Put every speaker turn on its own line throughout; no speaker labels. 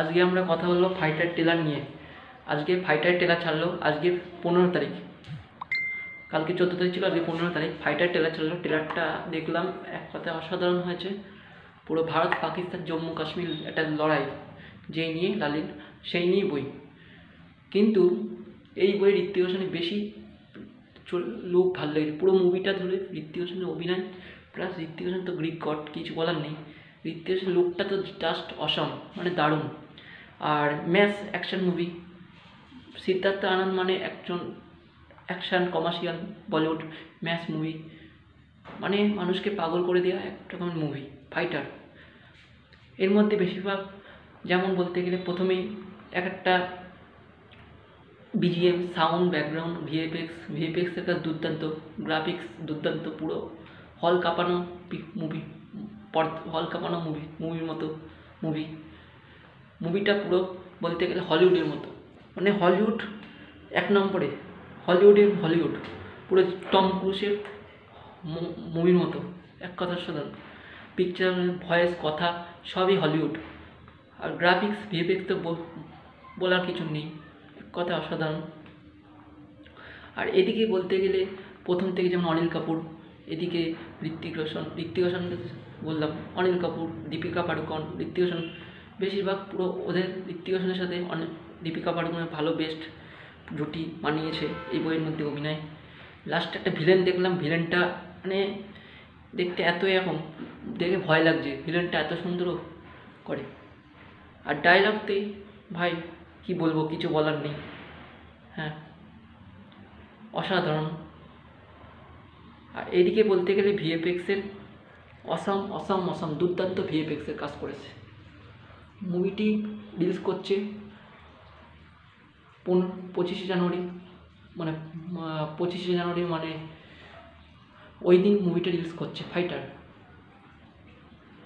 আজকে আমরা কথা বলবো ফাইটার ট্রেলার নিয়ে। আজকে ফাইটার ট্রেলার ছাড়লো, আজকে 15 তারিখ। কালকে 14 তারিখ ছিল, আজকে 15 তারিখ। ফাইটার ট্রেলার ছাড়লো, ট্রেলারটা দেখলাম, এক কথায় অসাধারণ হয়েছে। পুরো ভারত পাকিস্তান জম্মু কাশ্মীর একটা লড়াই, যেই নিয়ে লালিন সেই নিয়ে বই। কিন্তু এই বইয়ের ঋত্বিক রোশনের বেশি লুক ভালো লেগেছে। পুরো মুভিটা ধরে ঋত্বিক রোশনের অভিনয় প্লাস ঋত্বিক রোশন তো গ্রিক গড, কিছু বলার নেই। ঋত্বিক রোশনের লুকটা তো জাস্ট অসম, মানে দারুণ। আর mass action movie. Siddharth Anand মানে একজন action commercial Bollywood mass movie, মানে মানুষকে পাগল করে দেওয়া এক রকমের মুভি ফাইটার। এর মধ্যে বেশিরভাগ যেমন বলতে গেলে প্রথমেই একটা বিজিএম, সাউন্ড, ব্যাকগ্রাউন্ড, ভিএফএক্সের কাজ দুর্দান্ত, গ্রাফিক্স দুর্দান্ত, পুরো হল কাঁপানো মুভি, হল কাঁপানো মুভির মতো মুভিটা পুরো বলতে গেলে হলিউডের মতো, মানে হলিউড এক নম্বরে, হলিউড পুরো টম ক্রুজের মুভির মতো, এক কথার সাধারণ পিকচার, ভয়েস, কথা সবই হলিউড। আর গ্রাফিক্স ভিএফএক্স তো বলার কিছু নেই, এক কথা অসাধারণ। আর এদিকে বলতে গেলে প্রথম থেকে যেমন অনিল কাপুর, এদিকে ঋত্বিক রোশন বললাম, অনিল কাপুর, দীপিকা পাড়ুকোন, ঋত্বিক রোশন বেশিরভাগ পুরো ওদের ঋত্বিক রোশনের সাথে দীপিকা পাড়ুকোনের ভালো বেস্ট জুটি মানিয়েছে এই বইয়ের মধ্যে অভিনয়। লাস্টে একটা ভিলেন দেখলাম, ভিলেনটা মানে দেখতে এত এখন দেখে ভয় লাগছে, ভিলেনটা এত সুন্দরও করে। আর ডায়লগতেই ভাই কি বলবো, কিছু বলার নেই। হ্যাঁ, অসাধারণ। আর এদিকে বলতে গেলে ভিএফএক্সের অসম দুর্দান্ত ভিএফএক্সের কাজ করেছে। মুভিটি রিলিজ করছে 25শে জানুয়ারি, মানে 25শে জানুয়ারি, মানে ওই দিন মুভিটা রিলিজ করছে ফাইটার।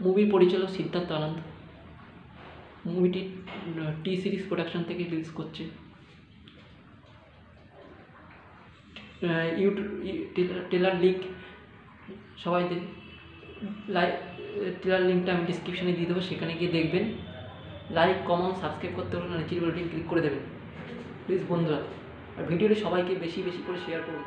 মুভির পরিচালক সিদ্ধার্থ আনন্দ। মুভিটি টি সিরিজ প্রোডাকশন থেকে রিলিজ করছে। ট্রেলার লিঙ্ক সবাই ট্রেলার লিঙ্কটা আমি ডিসক্রিপশানে দিয়ে দেবো, সেখানে গিয়ে দেখবেন। লাইক, কমেন্ট, সাবস্ক্রাইব করতে পারবেন, আর নিচের বেলটি ক্লিক করে দেবেন প্লিজ বন্ধুরা। আর ভিডিওটি সবাইকে বেশি বেশি করে শেয়ার করুন।